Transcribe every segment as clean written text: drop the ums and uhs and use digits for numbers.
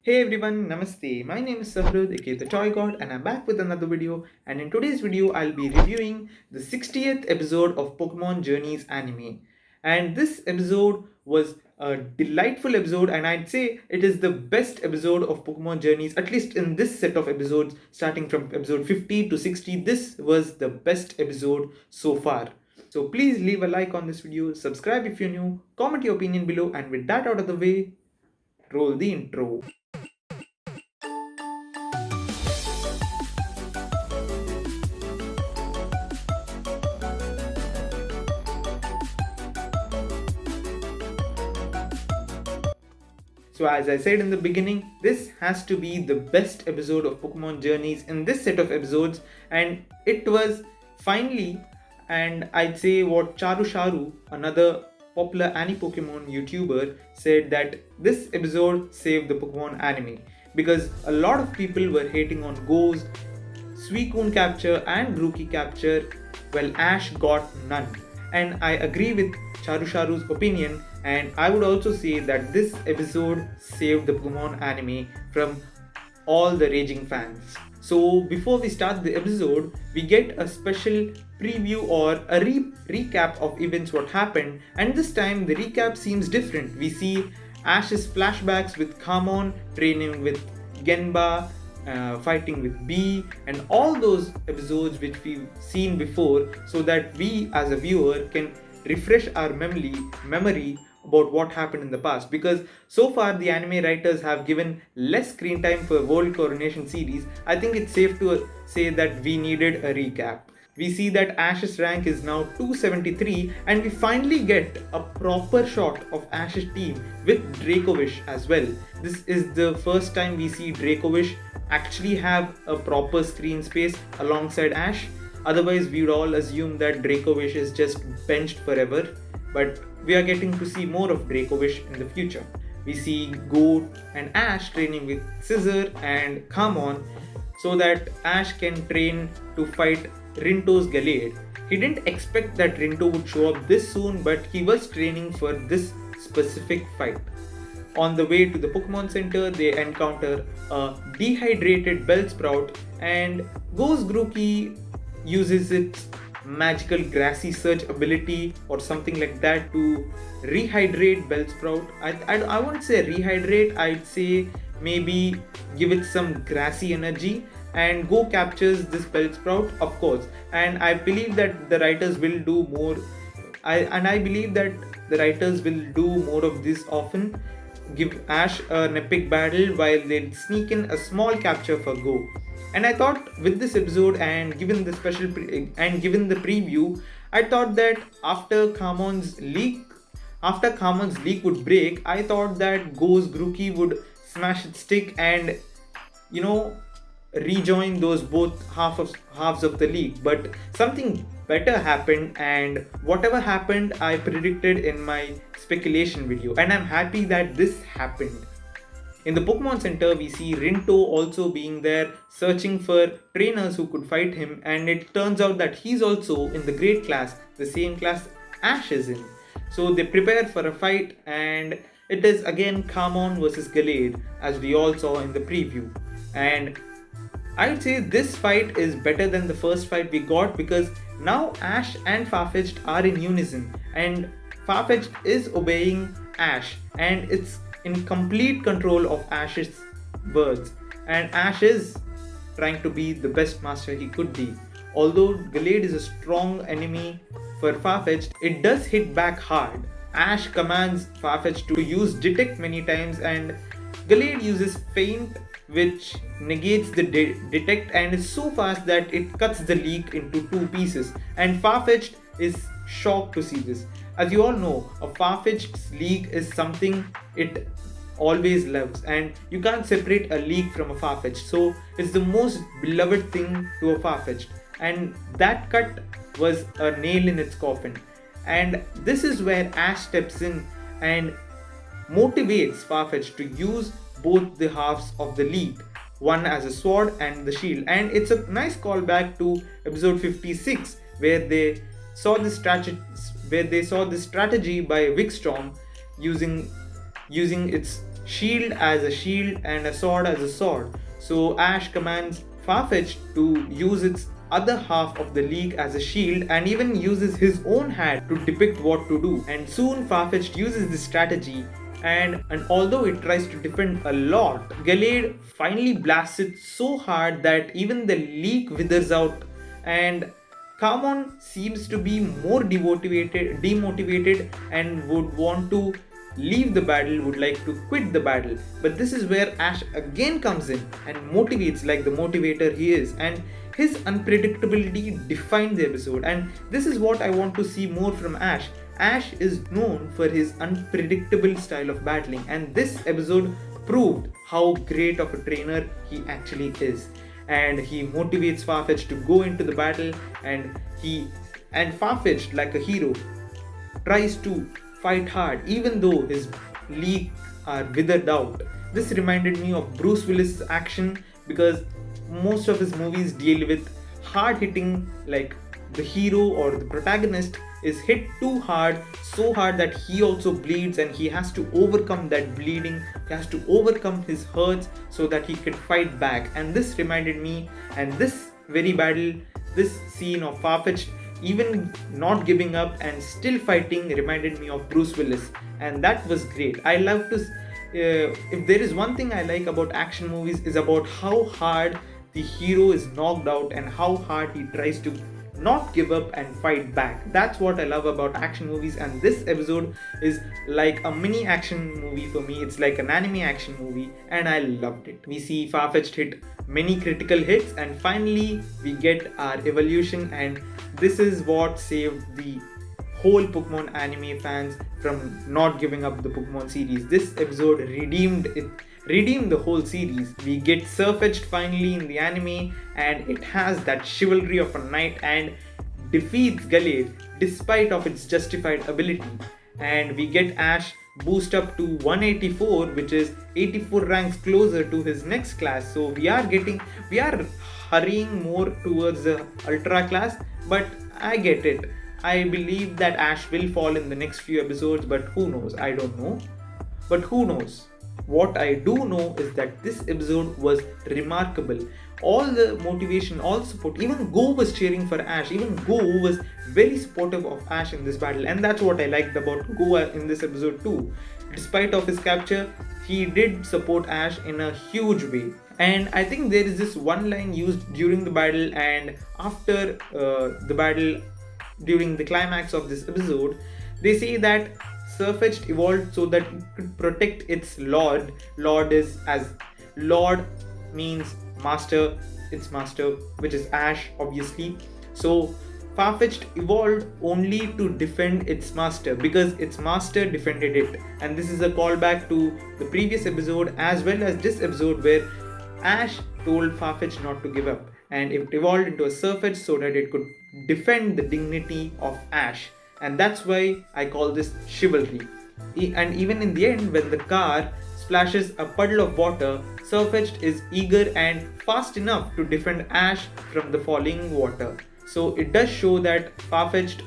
Hey everyone, Namaste. My name is Sahrudh, aka the Toy God, and I'm back with another video. And in today's video, I'll be reviewing the 60th episode of Pokemon Journeys anime. And this episode was a delightful episode, and I'd say it is the best episode of Pokemon Journeys, at least in this set of episodes, starting from episode 50 to 60. This was the best episode so far. So please leave a like on this video, subscribe if you're new, comment your opinion below, and with that out of the way, roll the intro. So as I said in the beginning, this has to be the best episode of Pokemon Journeys in this set of episodes, and it was finally, and I'd say what Sharu, another popular Pokemon YouTuber, said that this episode saved the Pokemon anime because a lot of people were hating on Go's Suicune capture and Grookey capture, while Ash got none. And I agree with Sharu's opinion, and I would also say that this episode saved the Pokemon anime from all the raging fans. So before we start the episode, we get a special preview or a recap of events what happened, and this time the recap seems different. We see Ash's flashbacks with Kamon training with Genba, fighting with B, and all those episodes which we've seen before, so that we as a viewer can refresh our memory about what happened in the past, because so far the anime writers have given less screen time for World Coronation series. I think it's safe to say that we needed a recap. We see that Ash's rank is now 273, and we finally get a proper shot of Ash's team with Dracovish as well. This is the first time we see Dracovish actually have a proper screen space alongside Ash. Otherwise, we would all assume that Dracovish is just benched forever, but we are getting to see more of Dracovish in the future. We see Go and Ash training with Scissor and Kamon so that Ash can train to fight Rinto's Gallade. He didn't expect that Rinto would show up this soon, but he was training for this specific fight. On the way to the Pokemon Center, they encounter a dehydrated Bellsprout, and Go's Grookey uses its magical grassy surge ability or something like that to rehydrate Bellsprout. I won't say rehydrate, I'd say maybe give it some grassy energy, and Go captures this Bellsprout, of course. And I believe that the writers will do more. I believe that the writers will do more of this often. Give Ash an epic battle while they'll sneak in a small capture for Go. And I thought with this episode, and given the given the preview, I thought that after Kamon's leak would break, I thought that Go's Grookey would smash its stick and rejoin those both halves of the league. But something better happened, and whatever happened I predicted in my speculation video, and I'm happy that this happened. In the Pokemon Center, we see Rinto also being there, searching for trainers who could fight him, and it turns out that he's also in the Great class, the same class Ash is in. So they prepare for a fight, and it is again Kamon versus Gallade, as we all saw in the preview. And I'd say this fight is better than the first fight we got, because now Ash and FARFETCH'D are in unison, and FARFETCH'D is obeying Ash, and it's in complete control of Ash's words, and Ash is trying to be the best master he could be. Although Gallade is a strong enemy for FARFETCH'D, it does hit back hard. Ash commands FARFETCH'D to use Detect many times, and Gallade uses Feint, which negates the Detect and is so fast that it cuts the leak into two pieces, and FARFETCH'D is shocked to see this. As you all know, a FARFETCH'D's leak is something it always loves, and you can't separate a leak from a FARFETCH'D, so it's the most beloved thing to a FARFETCH'D, and that cut was a nail in its coffin. And this is where Ash steps in and motivates FARFETCH'D to use both the halves of the leak, one as a sword and the shield. And it's a nice callback to episode 56, where they saw this strategy by Wickstorm using its shield as a shield and a sword as a sword. So Ash commands Farfetch'd to use its other half of the league as a shield and even uses his own hat to depict what to do. And soon Farfetch'd uses this strategy, and although it tries to defend a lot, Gallade finally blasts it so hard that even the leak withers out, and Kamon seems to be more demotivated and would want to leave the battle, would like to quit the battle. But this is where Ash again comes in and motivates like the motivator he is, and his unpredictability defined the episode, and this is what I want to see more from Ash. Ash is known for his unpredictable style of battling, and this episode proved how great of a trainer he actually is. And he motivates Farfetch'd to go into the battle, and Farfetch'd, like a hero, tries to fight hard even though his league are withered out. This reminded me of Bruce Willis' action, because most of his movies deal with hard hitting, like the hero or the protagonist is hit too hard, so hard that he also bleeds, and he has to overcome that bleeding, he has to overcome his hurts so that he can fight back. And this reminded me, and this very battle, this scene of Farfetch'd even not giving up and still fighting, reminded me of Bruce Willis, and that was great. I love to if there is one thing I like about action movies, is about how hard the hero is knocked out and how hard he tries to not give up and fight back. That's what I love about action movies, and this episode is like a mini action movie for me. It's like an anime action movie, and I loved it. We see Farfetch'd hit many critical hits, and finally we get our evolution, and this is what saved the whole Pokemon anime fans from not giving up the Pokemon series. This episode redeemed the whole series. We get SIRFETCH'D finally in the anime, and it has that chivalry of a knight and defeats Gallade despite of its justified ability. And we get Ash boost up to 184, which is 84 ranks closer to his next class. So we are hurrying more towards the ultra class, but I get it. I believe that Ash will fall in the next few episodes, but who knows? I don't know. But who knows? What I do know is that this episode was remarkable. All the motivation, all support, even Go was cheering for Ash. Even Go was very supportive of Ash in this battle, and that's what I liked about Go in this episode too. Despite of his capture, he did support Ash in a huge way. And I think there is this one line used during the battle and after the battle, during the climax of this episode. They say that SIRFETCH'D evolved so that it could protect its lord. Lord means master, its master, which is Ash, obviously. So Farfetch'd evolved only to defend its master because its master defended it. And this is a callback to the previous episode as well as this episode, where Ash told Farfetch'd not to give up, and it evolved into a SIRFETCH'D so that it could defend the dignity of Ash. And that's why I call this chivalry. And even in the end, when the car splashes a puddle of water, SIRFETCH'D is eager and fast enough to defend Ash from the falling water. So it does show that SIRFETCH'D,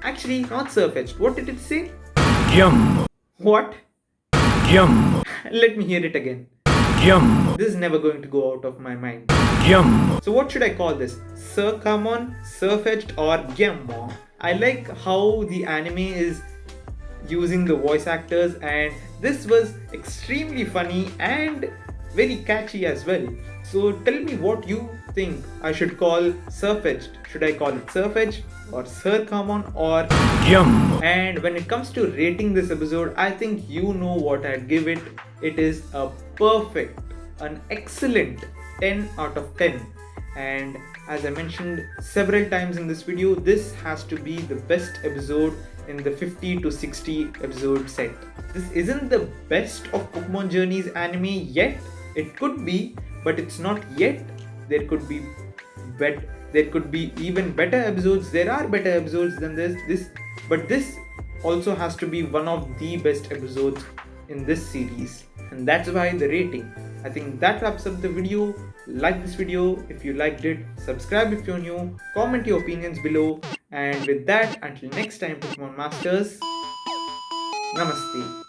actually not SIRFETCH'D, what did it say? Yum. What? Yum. Let me hear it again. Yum. This is never going to go out of my mind. Yum. So what should I call this? Sirkamon, SIRFETCH'D, or Gyammo? I like how the anime is using the voice actors, and this was extremely funny and very catchy as well. So tell me what you think I should call SIRFETCH'D. Should I call it SIRFETCH'D or Sirkamon or Yum? And when it comes to rating this episode, I think you know what I'd give it. It is a perfect, an excellent 10 out of 10. And as I mentioned several times in this video, this has to be the best episode in the 50 to 60 episode set. This isn't the best of Pokemon Journeys anime yet. It could be, but it's not yet. There could be even better episodes. There are better episodes than this, but this also has to be one of the best episodes in this series, and that's why the rating. I think that wraps up the video. Like this video if you liked it, subscribe if you're new, comment your opinions below, and with that, until next time, Pokemon Masters, Namaste.